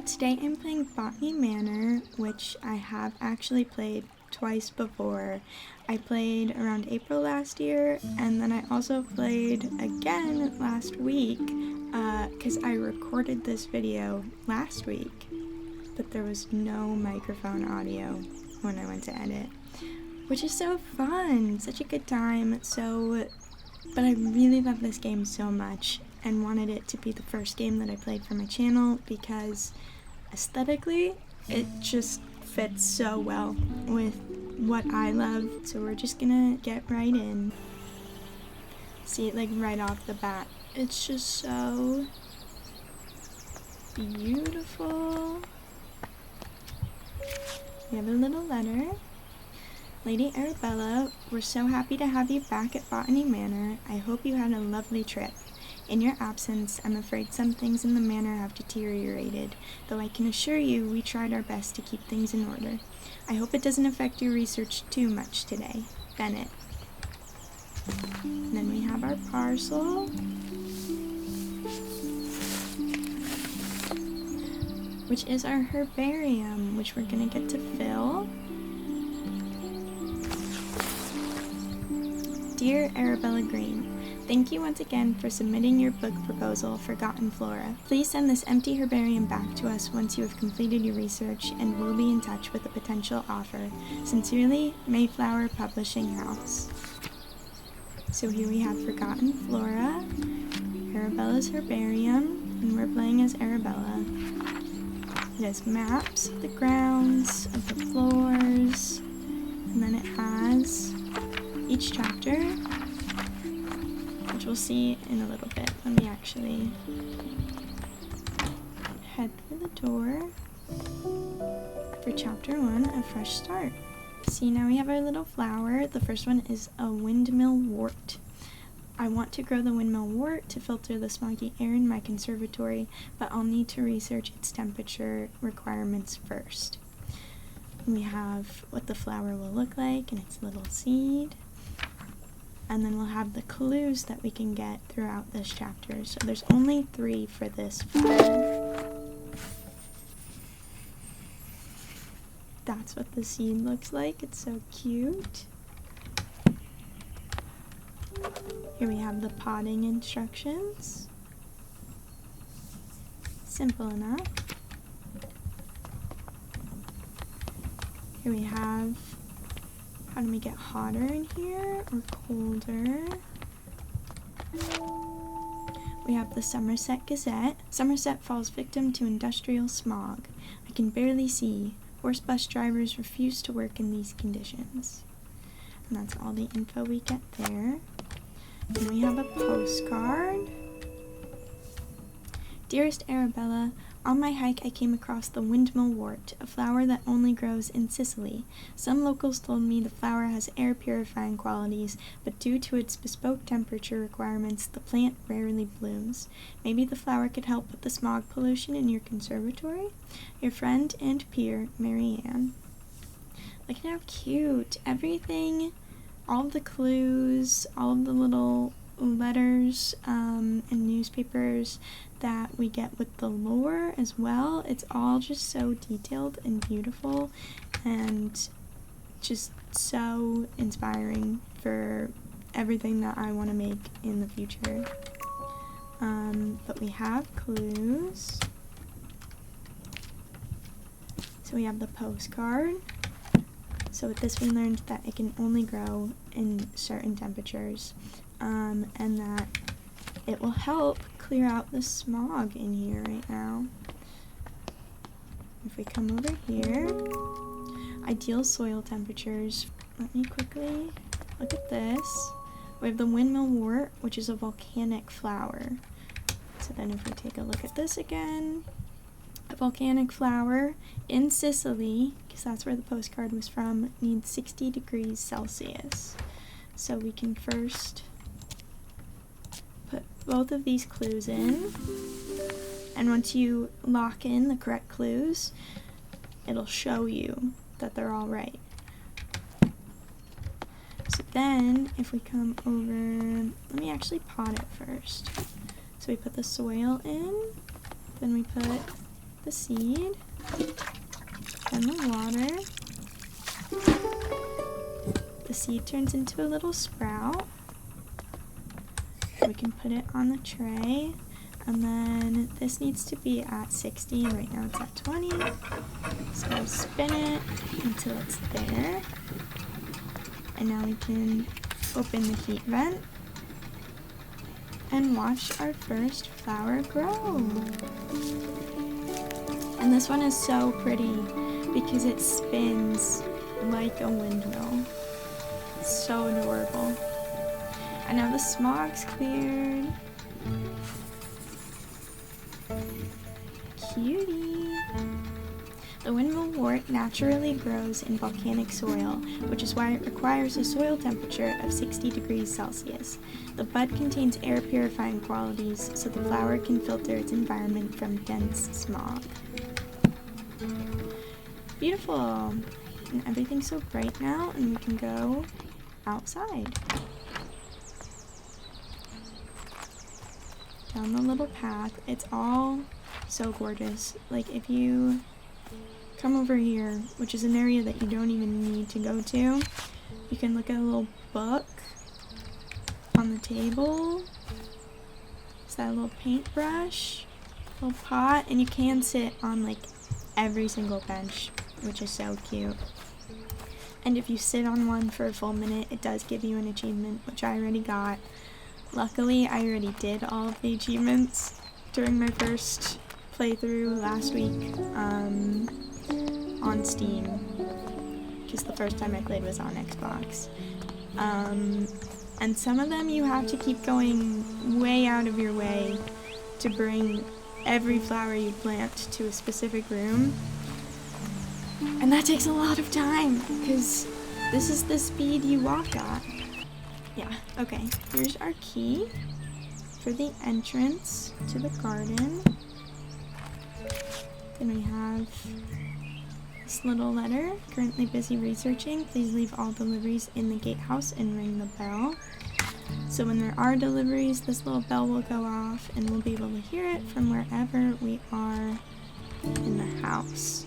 Today I'm playing Botany Manor, which I have actually played twice before. I played around April last year, and then I also played again last week, because I recorded this video last week, but there was no microphone audio when I went to edit, which is so fun, such a good time. But I really love this game so much and wanted it to be the first game that I played for my channel because aesthetically it just fits so well with what I love. So we're just gonna get right in. See it like right off the bat. It's just so beautiful. We have a little letter. Lady Arabella, we're so happy to have you back at Botany Manor. I hope you had a lovely trip. In your absence, I'm afraid some things in the manor have deteriorated, though I can assure you we tried our best to keep things in order. I hope it doesn't affect your research too much today. Bennett. And then we have our parcel, which is our herbarium, which we're gonna get to fill. Dear Arabella Green, thank you once again for submitting your book proposal, Forgotten Flora. Please send this empty herbarium back to us once you have completed your research, and we'll be in touch with a potential offer. Sincerely, Mayflower Publishing House. So here we have Forgotten Flora, Arabella's herbarium, and we're playing as Arabella. It has maps of the grounds, of the floors, and then it has each chapter, which we'll see in a little bit when we actually head through the door for chapter 1, A Fresh Start. See, now we have our little flower. The first one is a windmill wort. I want to grow the windmill wort to filter the smoggy air in my conservatory, but I'll need to research its temperature requirements first. We have what the flower will look like and its little seed. And then we'll have the clues that we can get throughout this chapter. So there's only 3 for this flower. That's what the seed looks like. It's so cute. Here we have the potting instructions. Simple enough. Here we have how to make it hotter in here or colder. We have the Somerset Gazette. Somerset falls victim to industrial smog. I can barely see. Horse bus drivers refuse to work in these conditions. And that's all the info we get there. And we have a postcard. Dearest Arabella, on my hike I came across the windmill wort, a flower that only grows in Sicily. Some locals told me the flower has air purifying qualities, but due to its bespoke temperature requirements, the plant rarely blooms. Maybe the flower could help with the smog pollution in your conservatory? Your friend and peer, Marianne. Look at how cute. Everything, all of the clues, all of the little letters and newspapers that we get with the lore as well. It's all just so detailed and beautiful and just so inspiring for everything that I want to make in the future. But we have clues. So we have the postcard. So with this we learned that it can only grow in certain temperatures, and that it will help clear out the smog in here right now. If we come over here, ideal soil temperatures. Let me quickly look at this. We have the windmill wort, which is a volcanic flower. So then if we take a look at this again, a volcanic flower in Sicily, because that's where the postcard was from, needs 60 degrees Celsius. So we can first put both of these clues in, and once you lock in the correct clues, it'll show you that they're all right. So then, if we come over, let me actually pot it first. So we put the soil in, then we put the seed, then the water. The seed turns into a little sprout. We can put it on the tray, and then this needs to be at 60, and right now it's at 20. So spin it until it's there. And now we can open the heat vent and watch our first flower grow. And this one is so pretty because it spins like a windmill. It's so adorable. And now the smog's cleared. Cutie. The windmill wort naturally grows in volcanic soil, which is why it requires a soil temperature of 60 degrees Celsius. The bud contains air purifying qualities, so the flower can filter its environment from dense smog. Beautiful! And everything's so bright now, and we can go outside. Down the little path. It's all so gorgeous. Like, if you come over here, which is an area that you don't even need to go to, you can look at a little book on the table. Is that a little paintbrush? A little pot? And you can sit on, like, every single bench, which is so cute. And if you sit on one for a full minute, it does give you an achievement, which I already got. Luckily, I already did all of the achievements during my first playthrough last week on Steam, because the first time I played was on Xbox. And some of them you have to keep going way out of your way to bring every flower you plant to a specific room. And that takes a lot of time, because this is the speed you walk at. Yeah, okay, here's our key for the entrance to the garden. Then we have this little letter. Currently busy researching. Please leave all deliveries in the gatehouse and ring the bell. So when there are deliveries, this little bell will go off and we'll be able to hear it from wherever we are in the house.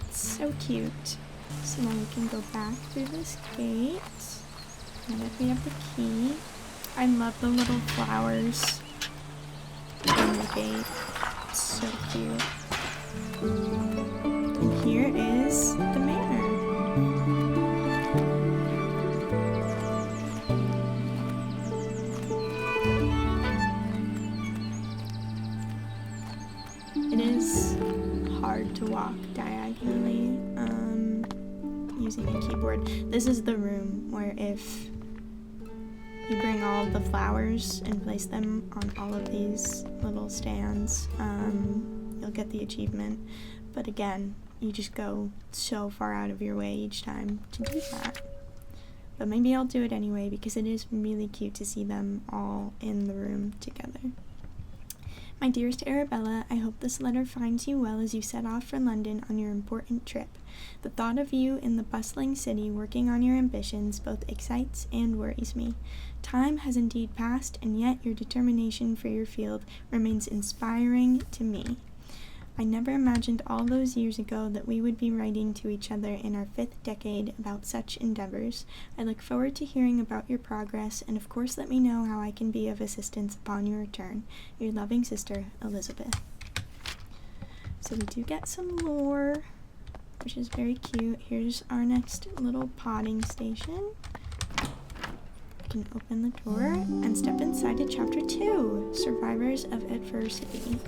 It's so cute. So now we can go back through this gate. Now that we have the key. I love the little flowers in the gate. It's so cute. And here is the manor. It is hard to walk diagonally using a keyboard. This is the room where if you bring all of the flowers and place them on all of these little stands, you'll get the achievement. But again, you just go so far out of your way each time to do that. But maybe I'll do it anyway because it is really cute to see them all in the room together. My dearest Arabella, I hope this letter finds you well as you set off for London on your important trip. The thought of you in the bustling city working on your ambitions both excites and worries me. Time has indeed passed, and yet your determination for your field remains inspiring to me. I never imagined all those years ago that we would be writing to each other in our 5th decade about such endeavors. I look forward to hearing about your progress, and of course let me know how I can be of assistance upon your return. Your loving sister, Elizabeth. So we do get some lore, which is very cute. Here's our next little potting station. I can open the door and step inside to Chapter 2, Survivors of Adversity.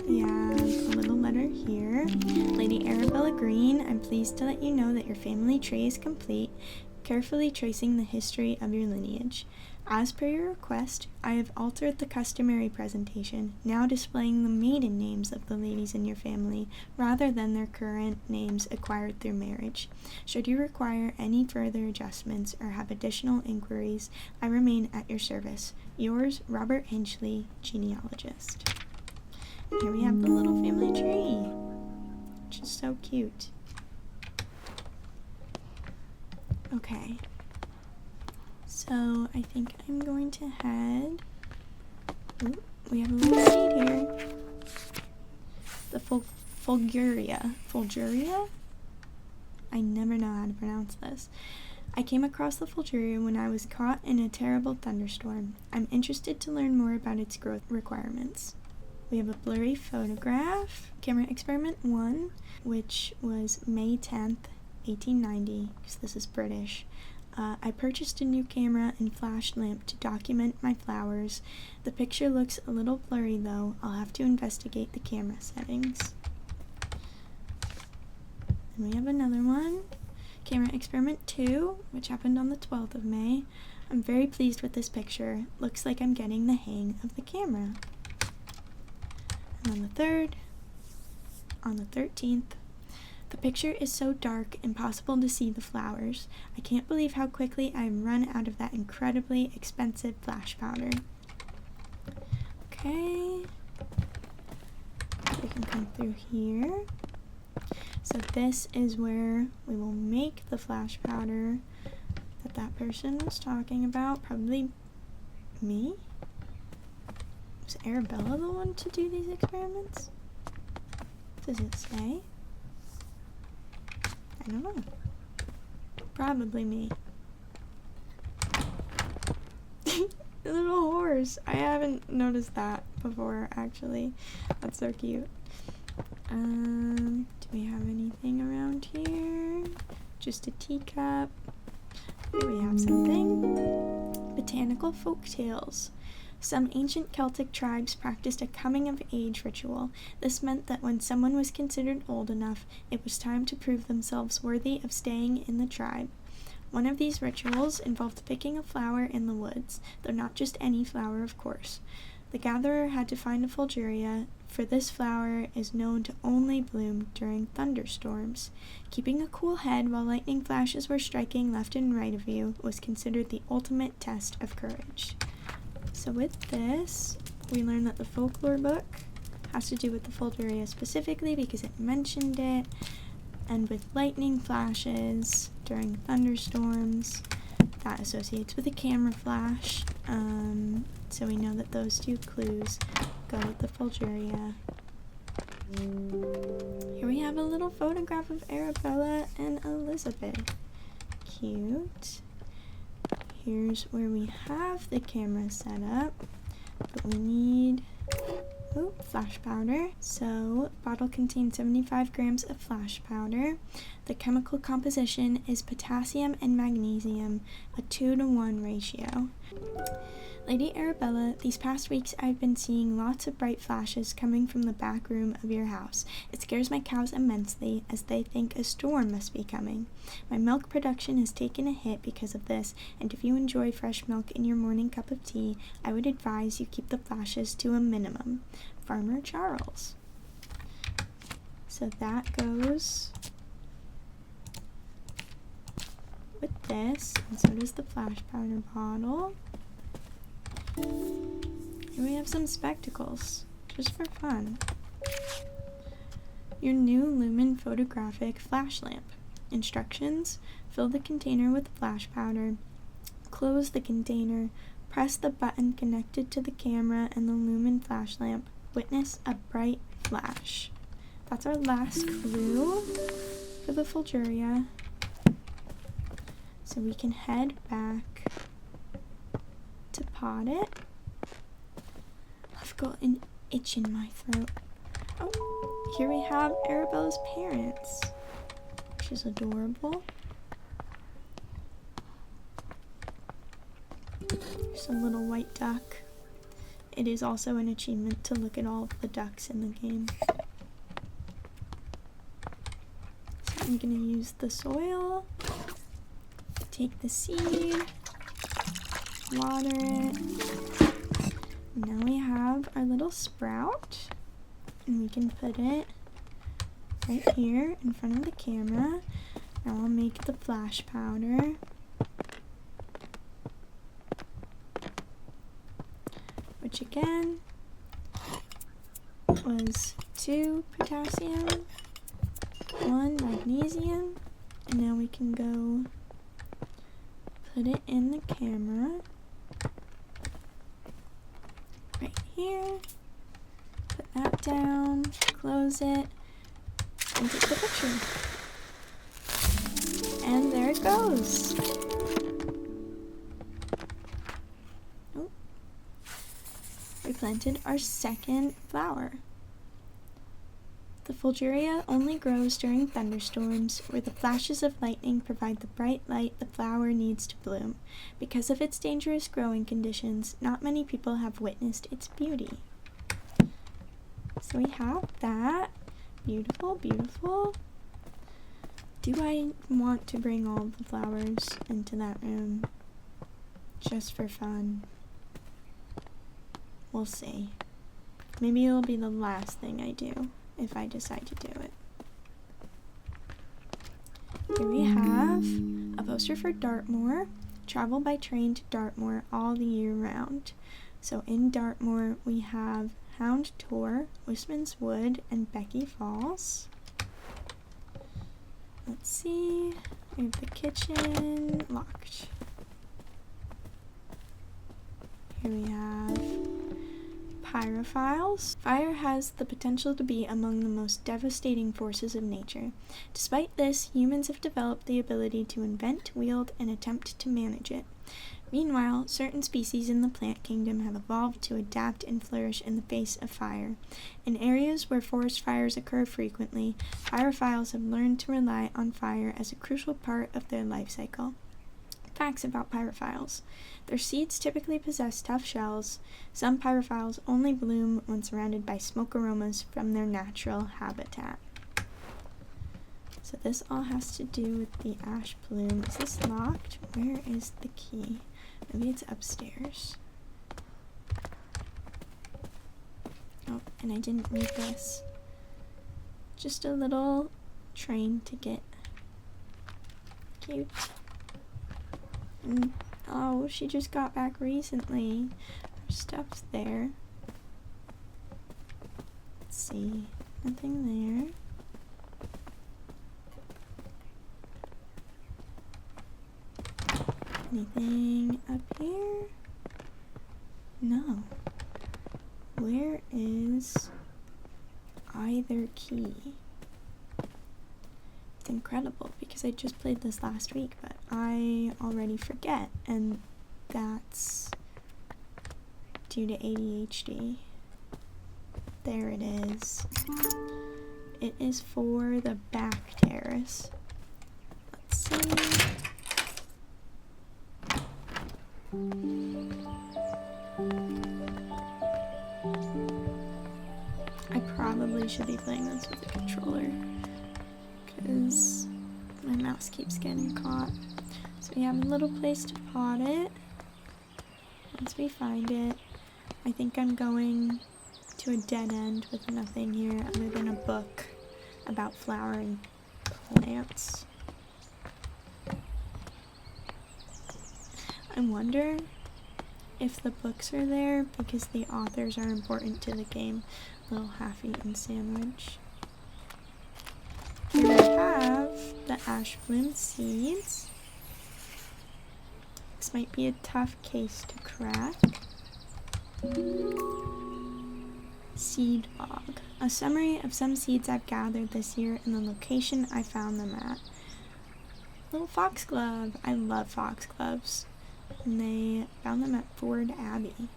We have a little letter here. Lady Arabella Green, I'm pleased to let you know that your family tree is complete, carefully tracing the history of your lineage. As per your request, I have altered the customary presentation, now displaying the maiden names of the ladies in your family, rather than their current names acquired through marriage. Should you require any further adjustments or have additional inquiries, I remain at your service. Yours, Robert Hinchley, genealogist. And here we have the little family tree, which is so cute. Okay. So I think I'm going to head Ooh, we have a little seed here. The Fulguria. Fulguria? I never know how to pronounce this. I came across the Fulguria when I was caught in a terrible thunderstorm. I'm interested to learn more about its growth requirements. We have a blurry photograph. Camera experiment 1, which was May 10th, 1890, because this is British. I purchased a new camera and flash lamp to document my flowers. The picture looks a little blurry though. I'll have to investigate the camera settings. And we have another one. Camera experiment 2, which happened on the 12th of May. I'm very pleased with this picture. Looks like I'm getting the hang of the camera. And on the 3rd, on the 13th, the picture is so dark, impossible to see the flowers. I can't believe how quickly I've run out of that incredibly expensive flash powder. Okay, we can come through here. So this is where we will make the flash powder that person was talking about. Probably me? Was Arabella the one to do these experiments? Does it say? I don't know. Probably me. The little horse. I haven't noticed that before, actually. That's so cute. Do we have anything around here? Just a teacup. Here we have something. Botanical folk tales. Some ancient Celtic tribes practiced a coming-of-age ritual. This meant that when someone was considered old enough, it was time to prove themselves worthy of staying in the tribe. One of these rituals involved picking a flower in the woods, though not just any flower, of course. The gatherer had to find a Fulguria, for this flower is known to only bloom during thunderstorms. Keeping a cool head while lightning flashes were striking left and right of you was considered the ultimate test of courage. So with this, we learn that the folklore book has to do with the Fulguria specifically because it mentioned it, and with lightning flashes during thunderstorms, that associates with a camera flash. So we know that those two clues go with the Fulguria. Here we have a little photograph of Arabella and Elizabeth. Cute. Here's where we have the camera set up, but we need flash powder. So, bottle contains 75 grams of flash powder. The chemical composition is potassium and magnesium, a 2-to-1 ratio. Lady Arabella, these past weeks I've been seeing lots of bright flashes coming from the back room of your house. It scares my cows immensely, as they think a storm must be coming. My milk production has taken a hit because of this, and if you enjoy fresh milk in your morning cup of tea, I would advise you keep the flashes to a minimum. Farmer Charles. So that goes with this, and so does the flash powder bottle. Here we have some spectacles, just for fun. Your new Lumen photographic flash lamp. Instructions: fill the container with flash powder, close the container, press the button connected to the camera and the Lumen flash lamp. Witness a bright flash. That's our last clue for the Fulguria. So we can head back to pot it. I've got an itch in my throat. Oh, here we have Arabella's parents, which is adorable. There's a little white duck. It is also an achievement to look at all of the ducks in the game. So I'm gonna use the soil, take the seed, water it. Now we have our little sprout, and we can put it right here in front of the camera. Now I'll make the flash powder. Which again was 2 potassium, 1 magnesium, and now we can go put it in the camera right here. Put that down, close it, and take the picture. And there it goes. Oh. We planted our second flower. The Fulguria only grows during thunderstorms, where the flashes of lightning provide the bright light the flower needs to bloom. Because of its dangerous growing conditions, not many people have witnessed its beauty. So we have that. Beautiful, beautiful. Do I want to bring all the flowers into that room just for fun? We'll see. Maybe it'll be the last thing I do if I decide to do it. Here we have a poster for Dartmoor. Travel by train to Dartmoor all the year round. So in Dartmoor we have Hound Tor, Wistman's Wood, and Becky Falls. Let's see. We have the kitchen locked. Here we have pyrophiles. Fire has the potential to be among the most devastating forces of nature. Despite this, humans have developed the ability to invent, wield, and attempt to manage it. Meanwhile, certain species in the plant kingdom have evolved to adapt and flourish in the face of fire. In areas where forest fires occur frequently, pyrophiles have learned to rely on fire as a crucial part of their life cycle. Facts about pyrophiles. Their seeds typically possess tough shells. Some pyrophiles only bloom when surrounded by smoke aromas from their natural habitat. So this all has to do with the ash plume. Is this locked? Where is the key? Maybe it's upstairs. Oh, and I didn't read this. Just a little train ticket. Cute. And, oh, she just got back recently. Her stuff's there. Let's see. Nothing there. Anything up here? No. Where is either key? It's incredible because I just played this last week, but I already forget, and that's due to ADHD. There it is. It is for the back terrace. Let's see. I probably should be playing this with a controller because my mouse keeps getting caught. So we have a little place to pot it. Once we find it, I think I'm going to a dead end with nothing here other than a book about flowering plants. I wonder if the books are there because the authors are important to the game. Little half-eaten sandwich. Here we have the ash bloom seeds. This might be a tough case to crack. Seed log. A summary of some seeds I've gathered this year and the location I found them at. Little foxglove. I love foxgloves. And they found them at Ford Abbey.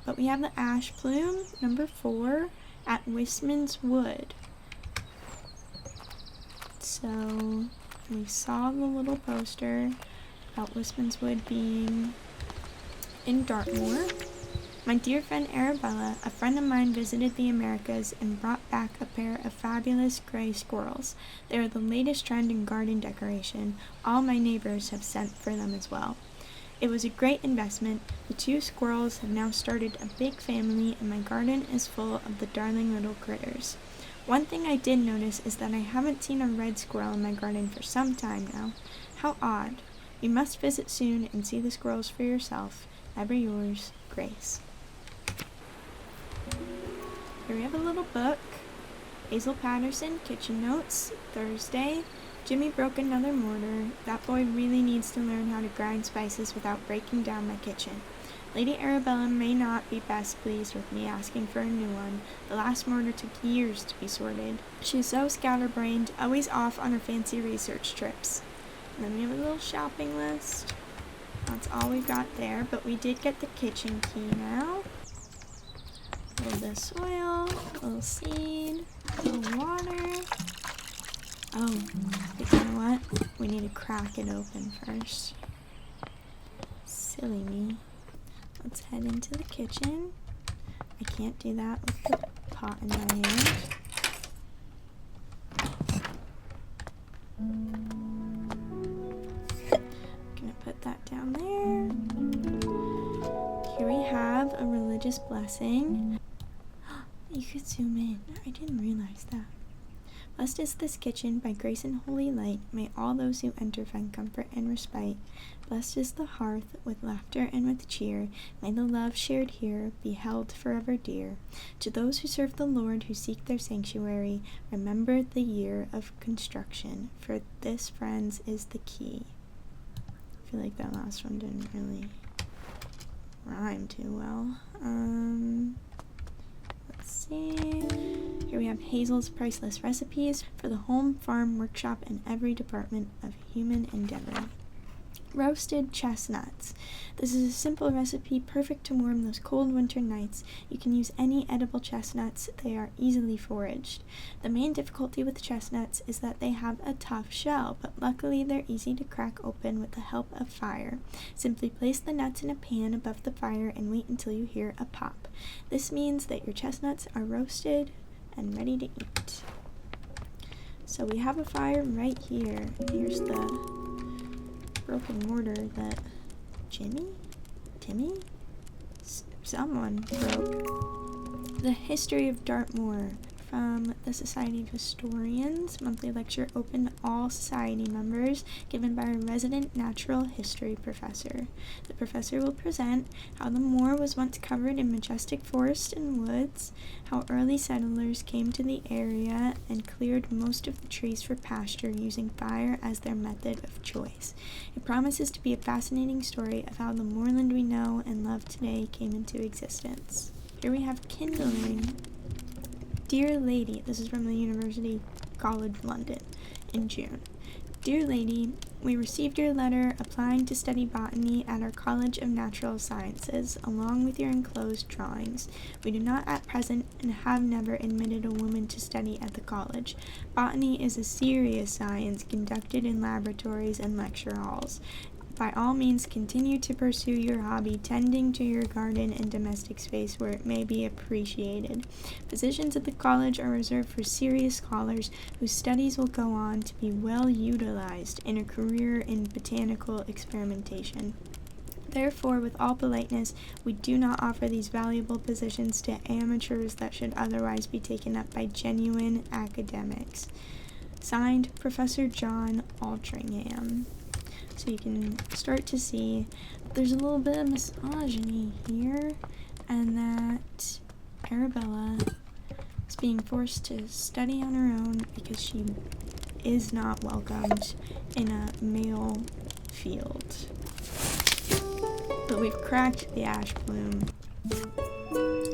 But we have the ash plume, number 4, at Wistman's Wood. So we saw the little poster about Wistman's Wood being in Dartmoor. My dear friend Arabella, a friend of mine, visited the Americas and brought back a pair of fabulous gray squirrels. They are the latest trend in garden decoration. All my neighbors have sent for them as well. It was a great investment. The 2 squirrels have now started a big family, and my garden is full of the darling little critters. One thing I did notice is that I haven't seen a red squirrel in my garden for some time now. How odd. You must visit soon and see the squirrels for yourself. Ever yours, Grace. Here we have a little book. Hazel Patterson, Kitchen Notes, Thursday. Jimmy broke another mortar. That boy really needs to learn how to grind spices without breaking down my kitchen. Lady Arabella may not be best pleased with me asking for a new one. The last mortar took years to be sorted. She's so scatterbrained, always off on her fancy research trips. And then we have a little shopping list. That's all we've got there, but we did get the kitchen key now. A little bit of soil, a little seed, a little water. Oh, but you know what? We need to crack it open first. Silly me. Let's head into the kitchen. I can't do that with the pot in my hand. Gonna put that down there. Here we have a religious blessing. You could zoom in. I didn't realize that. Blessed is this kitchen by grace and holy light. May all those who enter find comfort and respite. Blessed is the hearth with laughter and with cheer. May the love shared here be held forever dear. To those who serve the Lord, who seek their sanctuary, remember the year of construction, for this, friends, is the key. I feel like that last one didn't really rhyme too well. Let's see. Here we have Hazel's priceless recipes for the home, farm, workshop, and every department of human endeavor. Roasted chestnuts. This is a simple recipe perfect to warm those cold winter nights. You can use any edible chestnuts. They are easily foraged. The main difficulty with chestnuts is that they have a tough shell, but luckily they're easy to crack open with the help of fire. Simply place the nuts in a pan above the fire and wait until you hear a pop. This means that your chestnuts are roasted and ready to eat. So we have a fire right here. Here's the broken mortar that Timmy? Someone broke. The History of Dartmoor from the Society of Historians, monthly lecture open to all society members, given by a resident natural history professor. The professor will present how the moor was once covered in majestic forests and woods, how early settlers came to the area and cleared most of the trees for pasture using fire as their method of choice. It promises to be a fascinating story of how the moorland we know and love today came into existence. Here we have kindling. Dear Lady, this is from the University College London in June. Dear Lady, we received your letter applying to study botany at our College of Natural Sciences, along with your enclosed drawings. We do not at present and have never admitted a woman to study at the college. Botany is a serious science conducted in laboratories and lecture halls. By all means, continue to pursue your hobby, tending to your garden and domestic space where it may be appreciated. Positions at the college are reserved for serious scholars whose studies will go on to be well utilized in a career in botanical experimentation. Therefore, with all politeness, we do not offer these valuable positions to amateurs that should otherwise be taken up by genuine academics. Signed, Professor John Altringham. So you can start to see there's a little bit of misogyny here, and that Arabella is being forced to study on her own because she is not welcomed in a male field. But we've cracked the ash bloom.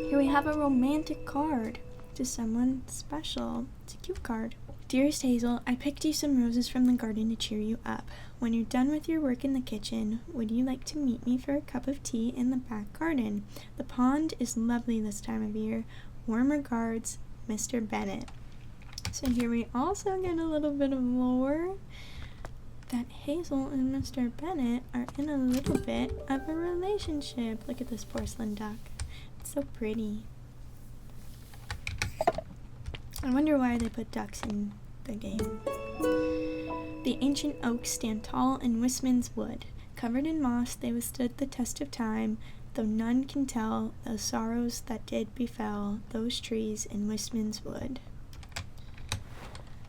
Here we have a romantic card to someone special. It's a cute card. Dearest Hazel, I picked you some roses from the garden to cheer you up. When you're done with your work in the kitchen, would you like to meet me for a cup of tea in the back garden? The pond is lovely this time of year. Warm regards, Mr. Bennett. So here we also get a little bit of lore that Hazel and Mr. Bennett are in a little bit of a relationship. Look at this porcelain duck. It's so pretty. I wonder why they put ducks in the game. The ancient oaks stand tall in Wistman's wood. Covered in moss, they withstood the test of time, though none can tell the sorrows that did befell those trees in Wistman's wood.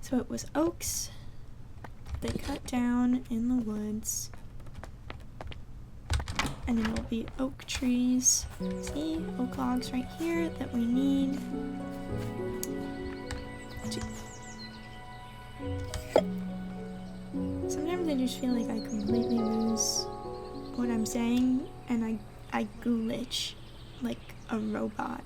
So it was oaks they cut down in the woods, and it'll be oak trees. See, oak logs right here that we need. Sometimes I just feel like I completely lose what I'm saying, and I glitch like a robot.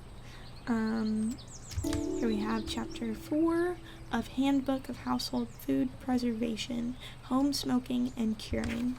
Here we have chapter 4 of Handbook of Household Food Preservation, Home Smoking and Curing.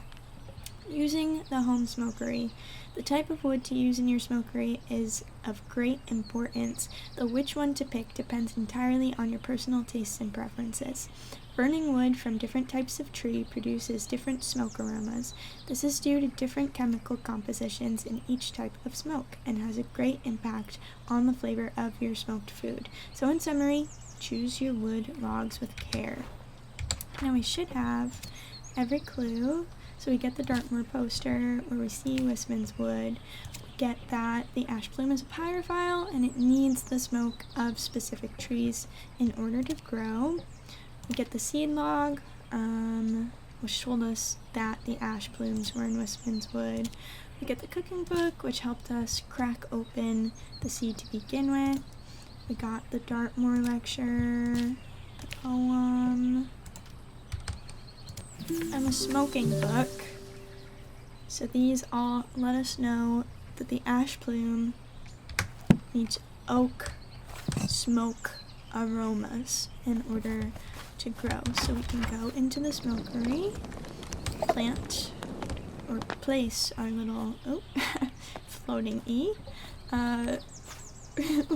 Using the home smokery. The type of wood to use in your smokery is of great importance, though which one to pick depends entirely on your personal tastes and preferences. Burning wood from different types of tree produces different smoke aromas. This is due to different chemical compositions in each type of smoke and has a great impact on the flavor of your smoked food. So in summary, choose your wood logs with care. Now we should have every clue. So we get the Dartmoor poster where we see Wistman's wood. We get that the ash plume is a pyrophile and it needs the smoke of specific trees in order to grow. We get the seed log, which told us that the ash plumes were in Wistman's wood. We get the cooking book, which helped us crack open the seed to begin with. We got the Dartmoor lecture, the poem, and the smoking book. So these all let us know that the ash plume needs oak smoke aromas in order to grow. So we can go into the smokery, plant or place our little floating E.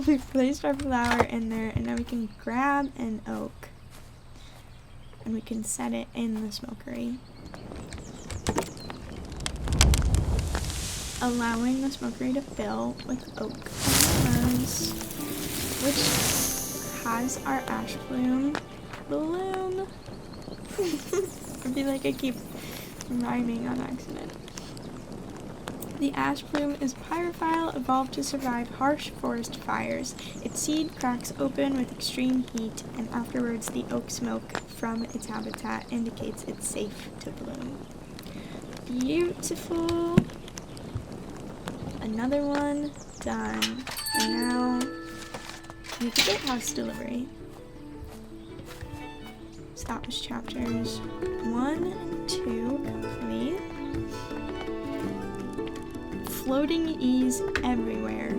We've placed our flower in there, and now we can grab an oak and we can set it in the smokery, allowing the smokery to fill with oak aromas, which has our ash plume bloom. I feel like I keep rhyming on accident. The ash plume is pyrophile, evolved to survive harsh forest fires. Its seed cracks open with extreme heat, and afterwards the oak smoke from its habitat indicates it's safe to bloom. Beautiful. Another one done. And now we get gatehouse delivery. So that was chapters 1 and 2 complete. Floating E's everywhere.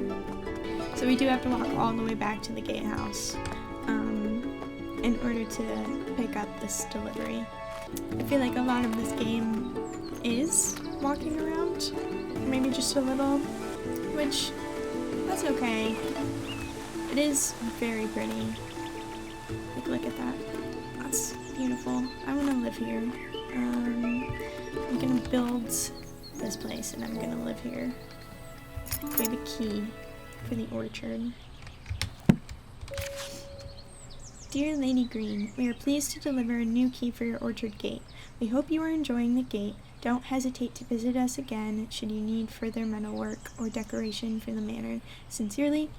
So we do have to walk all the way back to the gatehouse in order to pick up this delivery. I feel like a lot of this game is walking around, maybe just a little, which, that's okay. It is very pretty. Like, look at that. That's beautiful. I want to live here. I'm gonna build this place and I'm gonna live here. We have a key for the orchard. Dear Lady Green, we are pleased to deliver a new key for your orchard gate. We hope you are enjoying the gate. Don't hesitate to visit us again should you need further metalwork or decoration for the manor. Sincerely,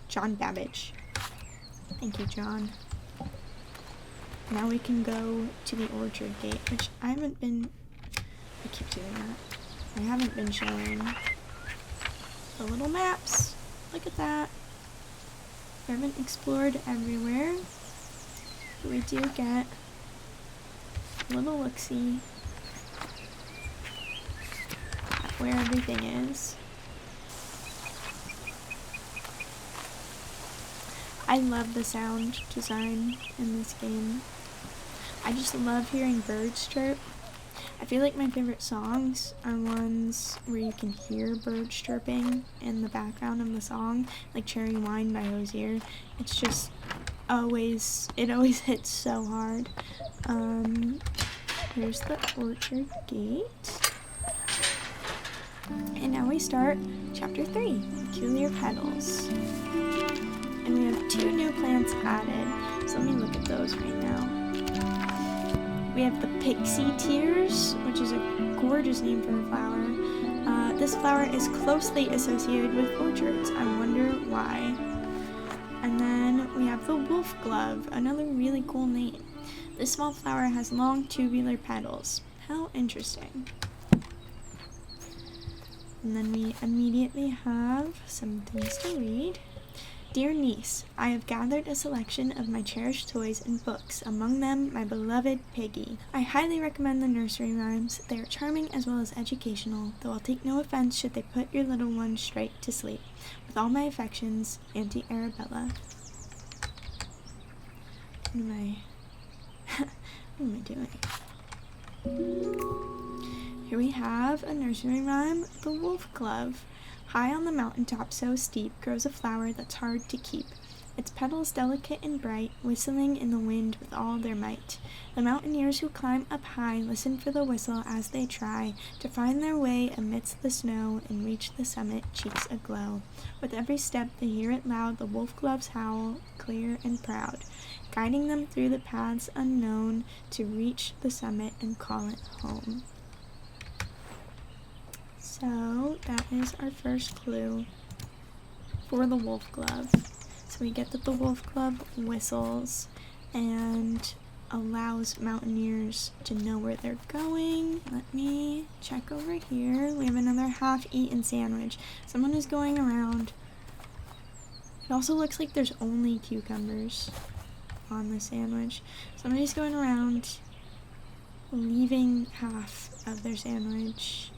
John Babbage. Thank you, John. Now we can go to the orchard gate, which I keep doing that. I haven't been showing the little maps. Look at that. We haven't explored everywhere, but we do get a little look-see at where everything is. I love the sound design in this game. I just love hearing birds chirp. I feel like my favorite songs are ones where you can hear birds chirping in the background of the song, like Cherry Wine by Hosier. It's just it always hits so hard. Here's the orchard gate. And now we start chapter 3, Peculiar Petals. And we have 2 new plants added, so let me look at those right now. We have the Pixie Tears, which is a gorgeous name for a flower. This flower is closely associated with orchards. I wonder why. And then we have the Wolf Glove, another really cool name. This small flower has long tubular petals. How interesting. And then we immediately have some things to read. Dear niece, I have gathered a selection of my cherished toys and books, among them my beloved Piggy. I highly recommend the nursery rhymes. They are charming as well as educational, though I'll take no offense should they put your little one straight to sleep. With all my affections, Auntie Arabella. What am I doing? Here we have a nursery rhyme, The Wolf Glove. High on the mountaintop so steep grows a flower that's hard to keep. Its petals delicate and bright, whistling in the wind with all their might. The mountaineers who climb up high listen for the whistle as they try to find their way amidst the snow and reach the summit, cheeks aglow. With every step they hear it loud, the wolf gloves howl, clear and proud, guiding them through the paths unknown to reach the summit and call it home. So that is our first clue for the wolf glove. So we get that the wolf glove whistles and allows mountaineers to know where they're going. Let me check over here. We have another half-eaten sandwich. Someone is going around. It also looks like there's only cucumbers on the sandwich. Somebody's going around leaving half of their sandwich,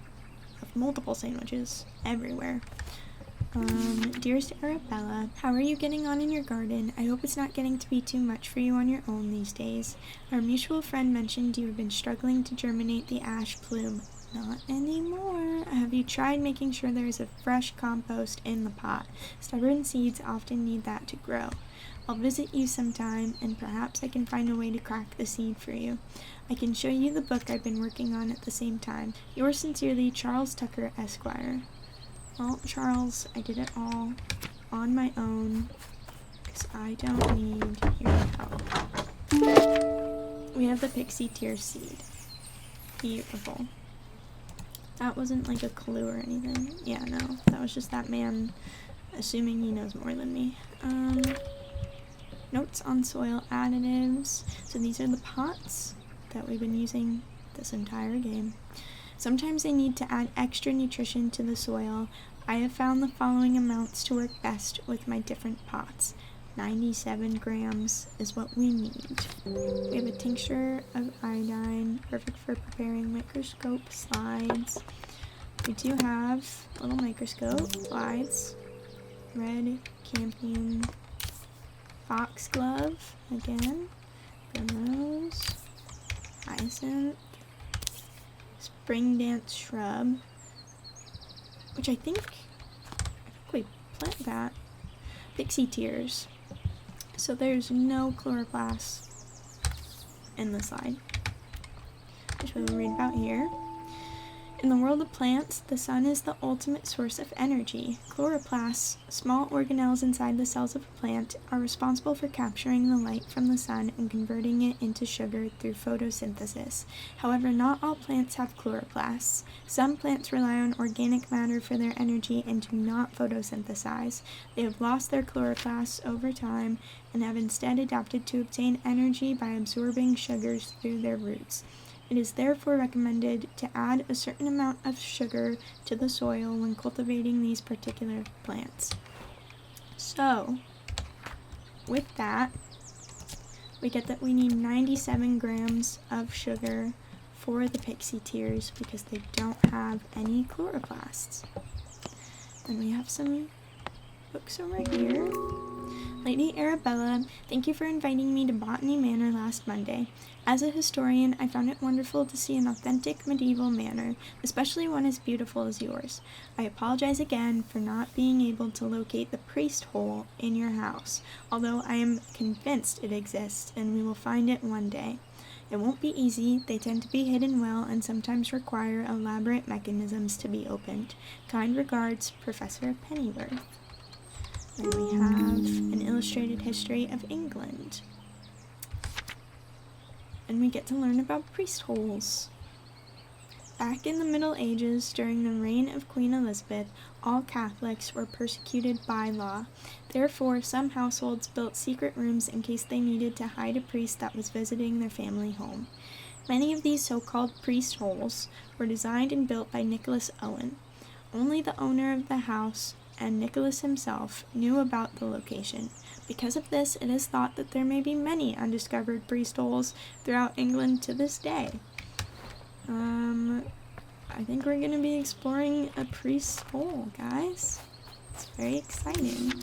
of multiple sandwiches, everywhere. Dearest Arabella, how are you getting on in your garden? I hope it's not getting to be too much for you on your own these days. Our mutual friend mentioned you have been struggling to germinate the ash plume. Not anymore. Have you tried making sure there is a fresh compost in the pot? Stubborn seeds often need that to grow. I'll visit you sometime, and perhaps I can find a way to crack the seed for you. I can show you the book I've been working on at the same time. Yours sincerely, Charles Tucker, Esquire. Well, Charles, I did it all on my own, because I don't need your help. We have the pixie tear seed. Beautiful. That wasn't like a clue or anything. Yeah, no, that was just that man assuming he knows more than me. Notes on soil additives. So these are the pots that we've been using this entire game. Sometimes they need to add extra nutrition to the soil. I have found the following amounts to work best with my different pots. 97 grams is what we need. We have a tincture of iodine, perfect for preparing microscope slides. We do have little microscope slides. Red campion foxglove, again. Primrose, hyacinth, spring dance shrub, which I think we plant that. Pixie tears. So there's no chloroplasts in the slide, which we will read about here. In the world of plants, the sun is the ultimate source of energy. Chloroplasts, small organelles inside the cells of a plant, are responsible for capturing the light from the sun and converting it into sugar through photosynthesis. However, not all plants have chloroplasts. Some plants rely on organic matter for their energy and do not photosynthesize. They have lost their chloroplasts over time and have instead adapted to obtain energy by absorbing sugars through their roots. It is therefore recommended to add a certain amount of sugar to the soil when cultivating these particular plants. So, with that, we get that we need 97 grams of sugar for the pixie tears because they don't have any chloroplasts. Then we have some books over here. Lady Arabella, thank you for inviting me to Botany Manor last Monday. As a historian, I found it wonderful to see an authentic medieval manor, especially one as beautiful as yours. I apologize again for not being able to locate the priest hole in your house, although I am convinced it exists and we will find it one day. It won't be easy, they tend to be hidden well and sometimes require elaborate mechanisms to be opened. Kind regards, Professor Pennyworth. And we have an illustrated history of England. And we get to learn about priest holes. Back in the Middle Ages, during the reign of Queen Elizabeth, all Catholics were persecuted by law. Therefore, some households built secret rooms in case they needed to hide a priest that was visiting their family home. Many of these so-called priest holes were designed and built by Nicholas Owen. Only the owner of the house and Nicholas himself knew about the location. Because of this, it is thought that there may be many undiscovered priest holes throughout England to this day. I think we're gonna be exploring a priest's hole, guys. It's very exciting.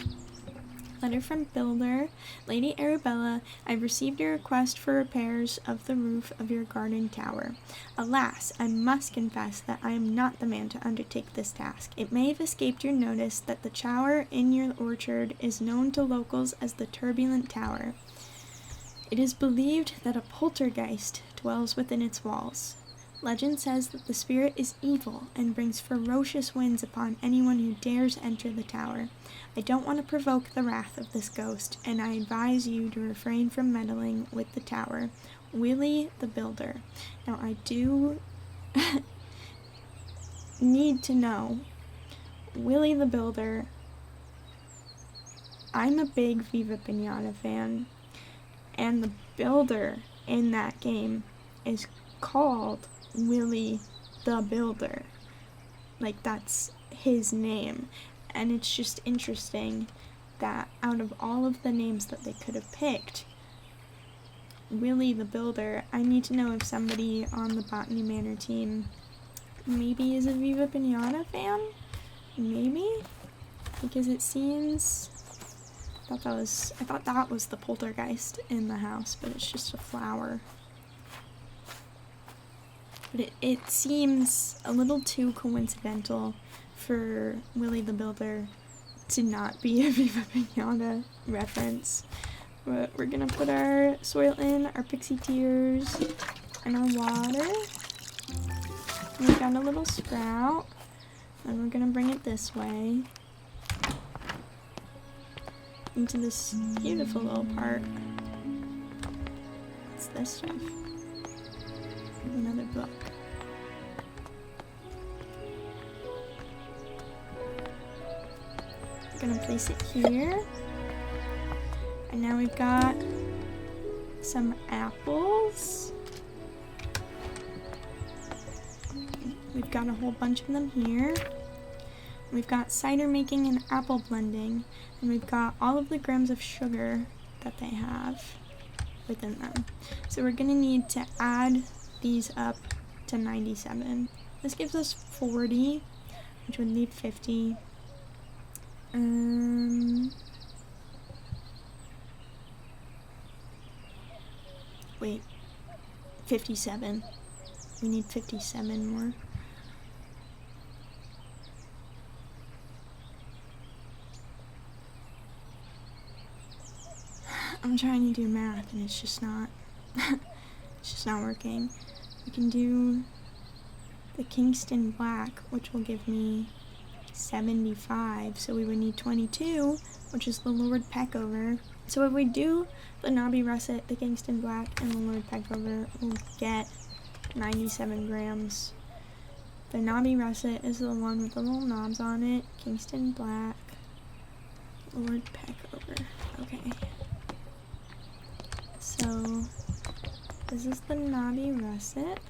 Letter from Builder. Lady Arabella, I've received your request for repairs of the roof of your garden tower. Alas, I must confess that I am not the man to undertake this task. It may have escaped your notice that the tower in your orchard is known to locals as the Turbulent Tower. It is believed that a poltergeist dwells within its walls. Legend says that the spirit is evil and brings ferocious winds upon anyone who dares enter the tower. I don't want to provoke the wrath of this ghost, and I advise you to refrain from meddling with the tower. Willie the Builder. Now, I do need to know, Willie the Builder, I'm a big Viva Pinata fan, and the builder in that game is called Willie the Builder. Like, that's his name. And it's just interesting that out of all of the names that they could have picked, Willie the Builder, I need to know if somebody on the Botany Manor team maybe is a Viva Pinata fan? Maybe? Because it seems... I thought that was the poltergeist in the house, but it's just a flower. But it seems a little too coincidental for Willie the Builder to not be a Viva Pinata reference. But we're gonna put our soil in, our pixie tears, and our water. And we've got a little sprout. And we're gonna bring it this way into this beautiful little part. What's this stuff? Another book. Gonna place it here, and now we've got some apples. We've got a whole bunch of them here. We've got cider making and apple blending, and we've got all of the grams of sugar that they have within them. So we're gonna need to add these up to 97. This gives us 40, which would leave 50. Wait, 57. We need 57 more. I'm trying to do math and it's just not, it's just not working. We can do the Kingston Black, which will give me 75, so we would need 22, which is the Lord Peckover. So if we do the Knobby Russet, the Kingston Black, and the Lord Peckover, we'll get 97 grams. The Knobby Russet is the one with the little knobs on it. Kingston Black, Lord Peckover. Okay. So this is the Knobby Russet.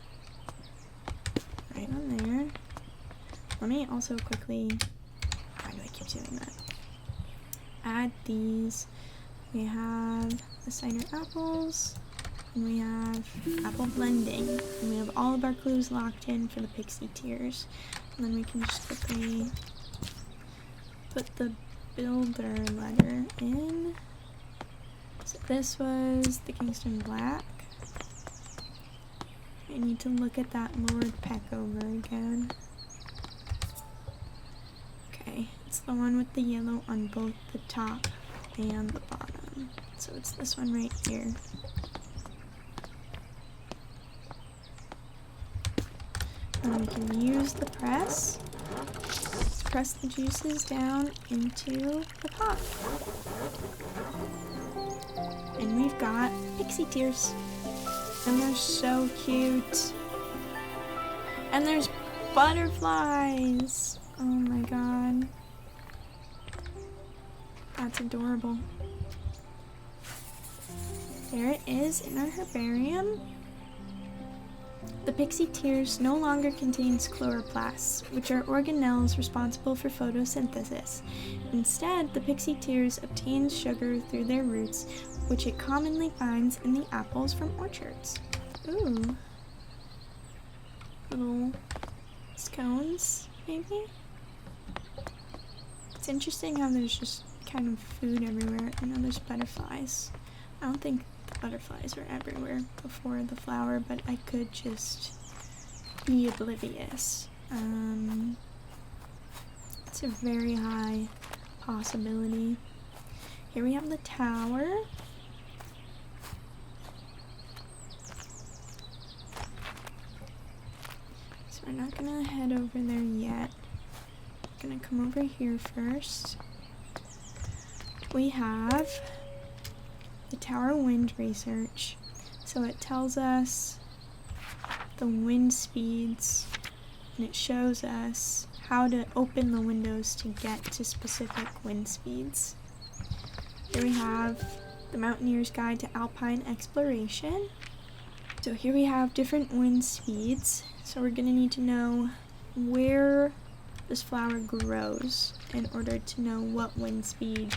Right on there. Let me also quickly, why do I keep doing that? Add these. We have the cider apples, and we have apple blending, and we have all of our clues locked in for the pixie tears. And then we can just quickly put the builder letter in. So this was the Kingston Black. I need to look at that Lord Peckover again. Okay, it's the one with the yellow on both the top and the bottom. So it's this one right here. And we can use the press to press the juices down into the pot. And we've got pixie tears. And they're so cute. And there's butterflies. Oh my god. That's adorable. There it is in our herbarium. The pixie tears no longer contains chloroplasts, which are organelles responsible for photosynthesis. Instead, the pixie tears obtains sugar through their roots, which it commonly finds in the apples from orchards. Ooh. Little scones, maybe? It's interesting how there's just kind of food everywhere. I know there's butterflies. I don't think the butterflies were everywhere before the flower, but I could just be oblivious. It's a very high possibility. Here we have the tower. So we're not gonna head over there yet. We're gonna come over here first. We have the tower wind research. So it tells us the wind speeds, and it shows us how to open the windows to get to specific wind speeds. Here we have the Mountaineer's Guide to Alpine Exploration. So here we have different wind speeds. So we're going to need to know where this flower grows in order to know what wind speed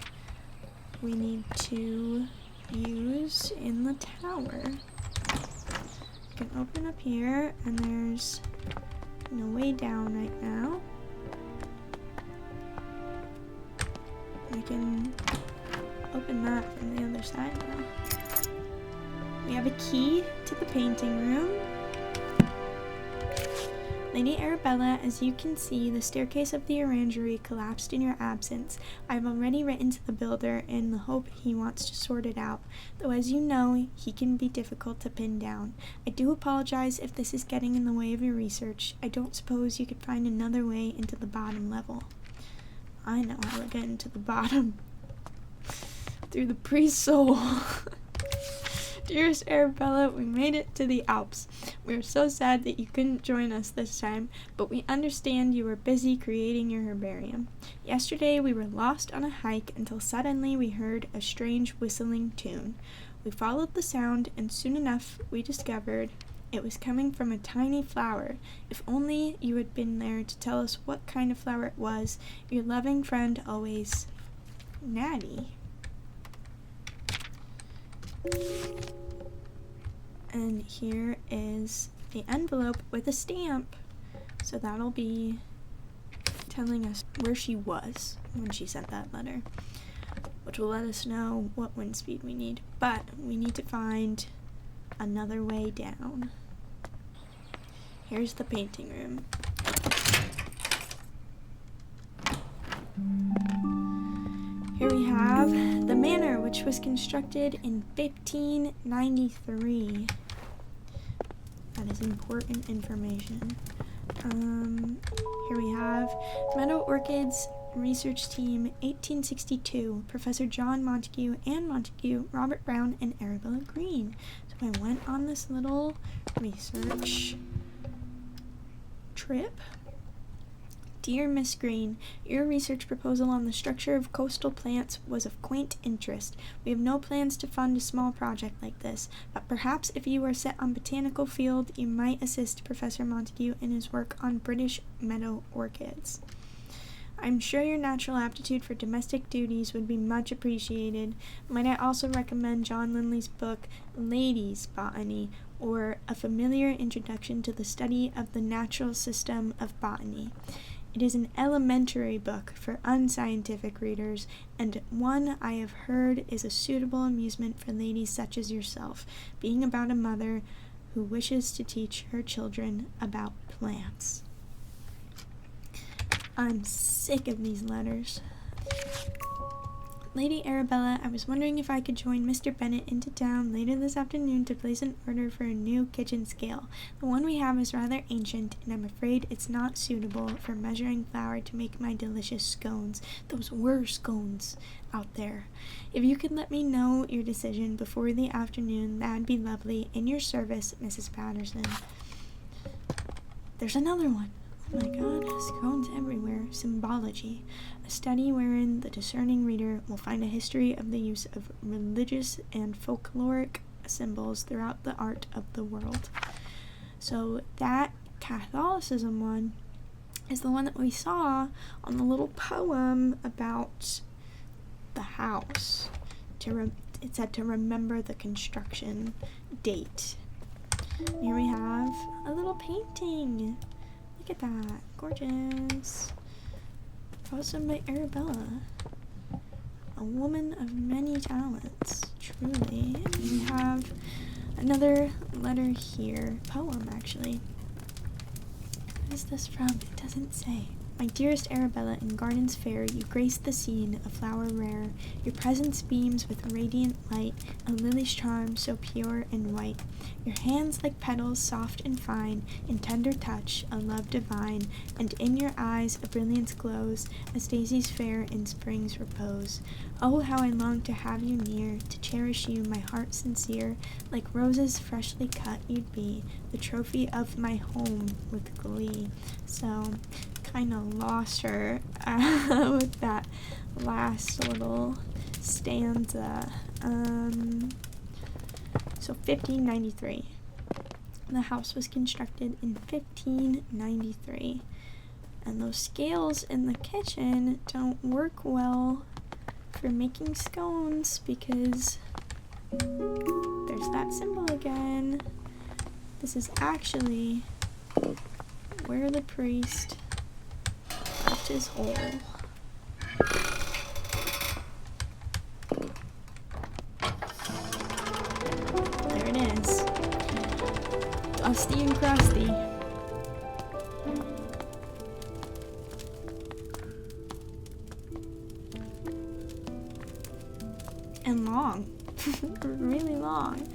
we need to use in the tower. You can open up here, and there's no way down right now. We can open that from the other side now. We have a key to the painting room. Lady Arabella, as you can see, the staircase of the orangery collapsed in your absence. I've already written to the builder in the hope he wants to sort it out, though as you know, he can be difficult to pin down. I do apologize if this is getting in the way of your research. I don't suppose you could find another way into the bottom level. I know how to get into the bottom. Through the priest's soul. Dearest Arabella, we made it to the Alps. We are so sad that you couldn't join us this time, but we understand you were busy creating your herbarium. Yesterday we were lost on a hike until suddenly we heard a strange whistling tune. We followed the sound, and soon enough we discovered it was coming from a tiny flower. If only you had been there to tell us what kind of flower it was. Your loving friend always, Natty. And here is the envelope with a stamp. So that'll be telling us where she was when she sent that letter, which will let us know what wind speed we need. But we need to find another way down. Here's the painting room. Here we have the manor, which was constructed in 1593. That is important information. Here we have Meadow Orchids Research Team 1862, Professor John Montague, Anne Montague, Robert Brown, and Arabella Green. So I went on this little research trip. Dear Miss Green, your research proposal on the structure of coastal plants was of quaint interest. We have no plans to fund a small project like this, but perhaps if you are set on botanical field, you might assist Professor Montague in his work on British meadow orchids. I'm sure your natural aptitude for domestic duties would be much appreciated. Might I also recommend John Linley's book, Ladies' Botany, or A Familiar Introduction to the Study of the Natural System of Botany. It is an elementary book for unscientific readers, and one I have heard is a suitable amusement for ladies such as yourself, being about a mother who wishes to teach her children about plants. I'm sick of these letters. Lady Arabella, I was wondering if I could join Mr. Bennet into town later this afternoon to place an order for a new kitchen scale. The one we have is rather ancient, and I'm afraid it's not suitable for measuring flour to make my delicious scones. Those were scones out there. If you could let me know your decision before the afternoon, that'd be lovely. In your service, Mrs. Patterson. There's another one. Oh my god, scones everywhere. Symbology. A study wherein the discerning reader will find a history of the use of religious and folkloric symbols throughout the art of the world. So that Catholicism one is the one that we saw on the little poem about the house. It said to remember the construction date. Here we have a little painting. Look at that. Gorgeous. Also by Arabella. A woman of many talents, truly. And we have another letter here. Poem, actually. What is this from? It doesn't say. My dearest Arabella, in gardens fair, you grace the scene, a flower rare. Your presence beams with radiant light, a lily's charm so pure and white. Your hands like petals, soft and fine, in tender touch, a love divine, and in your eyes a brilliance glows, as daisies fair in spring's repose. Oh, how I long to have you near, to cherish you, my heart sincere, like roses freshly cut you'd be, the trophy of my home with glee. So, kind of lost her with that last little stanza. So 1593. The house was constructed in 1593. And those scales in the kitchen don't work well for making scones because there's that symbol again. This is actually where the priest left his hole. There it is. Dusty and crusty. And long. Really long.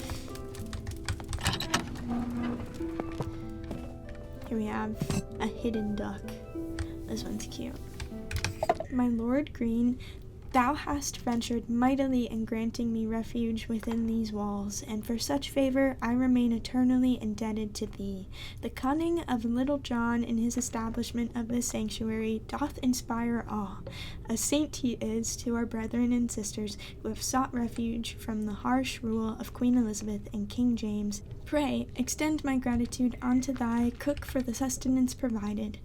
Here we have a hidden duck. This one's cute. My Lord Green, thou hast ventured mightily in granting me refuge within these walls, and for such favor I remain eternally indebted to thee. The cunning of Little John in his establishment of this sanctuary doth inspire awe. A saint he is to our brethren and sisters who have sought refuge from the harsh rule of Queen Elizabeth and King James. Pray, extend my gratitude unto thy cook for the sustenance provided.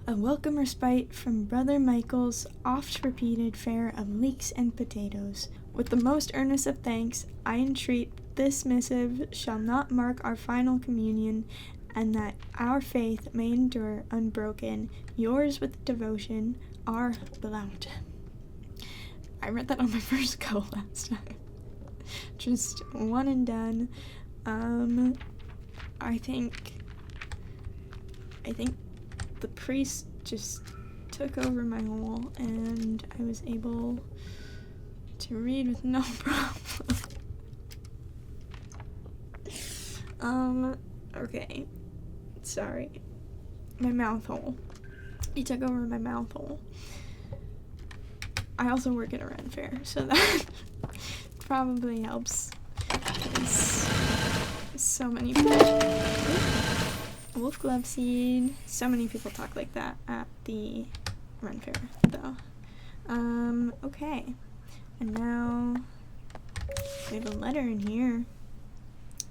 A welcome respite from Brother Michael's oft-repeated fare of leeks and potatoes. With the most earnest of thanks, I entreat this missive shall not mark our final communion, and that our faith may endure unbroken. Yours with devotion, our beloved. I read that on my first go last time. Just one and done. I think the priest just took over my hole and I was able to read with no problem. Okay. Sorry. My mouth hole. He took over my mouth hole. I also work at a Ren fair, so that probably helps. So many people. Wolf glove seed. So many people talk like that at the Ren fair, though. Okay. And now we have a letter in here.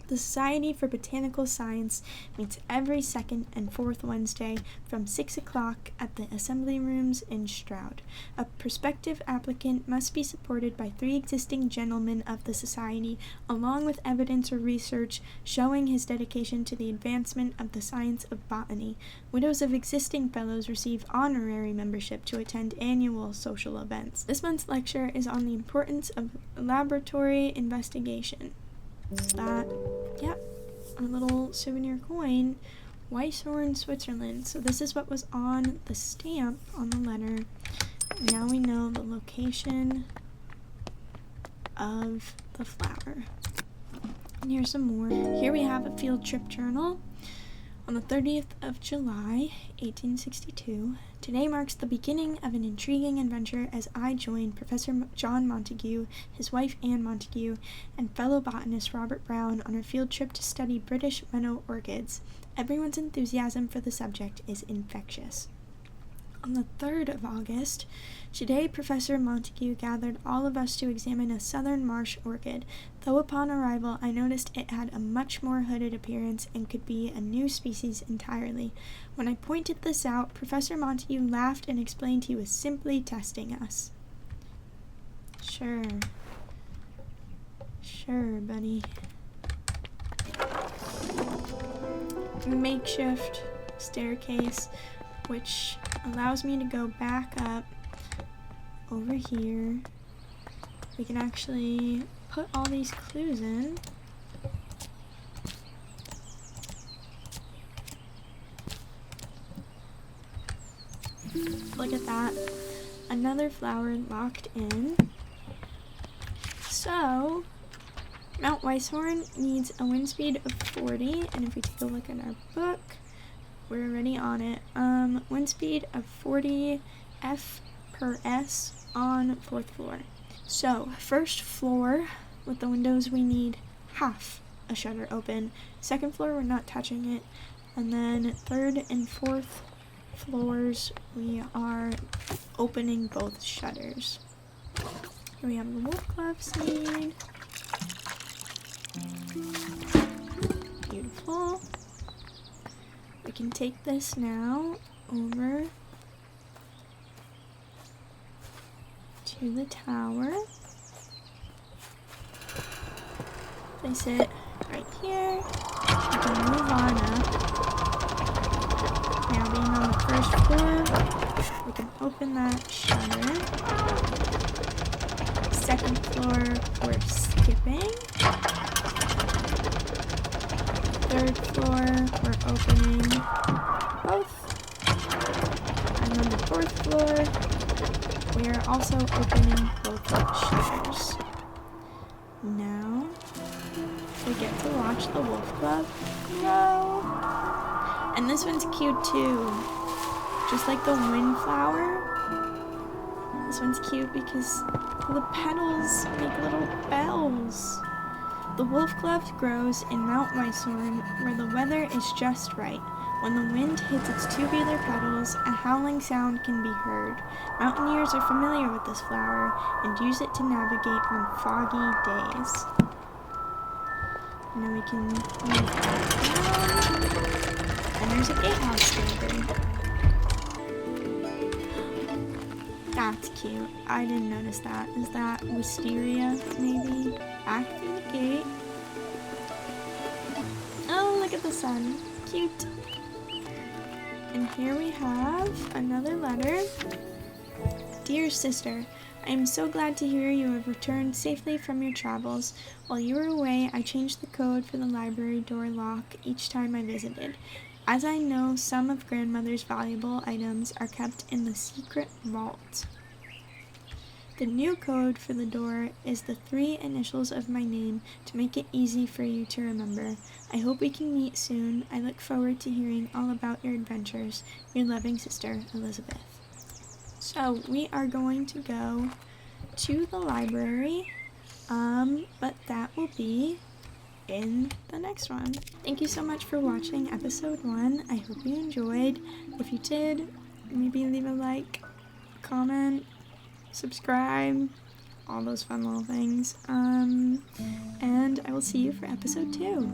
The Society for Botanical Science meets every second and fourth Wednesday from 6 o'clock at the Assembly Rooms in Stroud. A prospective applicant must be supported by 3 existing gentlemen of the Society, along with evidence or research showing his dedication to the advancement of the science of botany. Widows of existing fellows receive honorary membership to attend annual social events. This month's lecture is on the importance of laboratory investigation. That, yeah, a little souvenir coin, Weisshorn, Switzerland. So this is what was on the stamp on the letter. Now we know the location of the flower. And here's some more. Here we have a field trip journal. On the 30th of July, 1862, today marks the beginning of an intriguing adventure as I joined Professor John Montague, his wife Anne Montague, and fellow botanist Robert Brown on our field trip to study British meadow orchids. Everyone's enthusiasm for the subject is infectious. On the 3rd of August, today Professor Montague gathered all of us to examine a southern marsh orchid, though upon arrival I noticed it had a much more hooded appearance and could be a new species entirely. When I pointed this out, Professor Montague laughed and explained he was simply testing us. Sure, buddy. Makeshift staircase, which allows me to go back up over here. We can actually put all these clues in. Look at that. Another flower locked in. So, Mount Weisshorn needs a wind speed of 40, and if we take a look at our book, we're already on it. Wind speed of 40 F per S on 4th floor. So, 1st floor, with the windows, we need half a shutter open. 2nd floor, we're not touching it. And then 3rd and 4th floors, we are opening both shutters. Here we have the wolf glove seed. Beautiful. We can take this now over to the tower. Place it right here. We can move on up. Now being on the 1st floor, we can open that shutter. 2nd floor, we're skipping. 3rd floor, we're opening both. And then the 4th floor, we are also opening both shutters. Now, we get to watch the wolf club grow. And this one's cute too. Just like the windflower. This one's cute because the petals make little bells. The wolf-glove grows in Mount Weisshorn, where the weather is just right. When the wind hits its tubular petals, a howling sound can be heard. Mountaineers are familiar with this flower and use it to navigate on foggy days. Now we can move back down. And there's a gatehouse standard. That's cute. I didn't notice that. Is that wisteria, maybe? Back to the gate. Oh, look at the sun. Cute. And here we have another letter. Dear sister, I am so glad to hear you have returned safely from your travels. While you were away, I changed the code for the library door lock each time I visited, as I know some of grandmother's valuable items are kept in the secret vault. The new code for the door is the 3 initials of my name to make it easy for you to remember. I hope we can meet soon. I look forward to hearing all about your adventures. Your loving sister, Elizabeth. So we are going to go to the library, but that will be in the next one. Thank you so much for watching episode 1. I hope you enjoyed. If you did, maybe leave a like, comment, subscribe, all those fun little things. And I will see you for episode 2.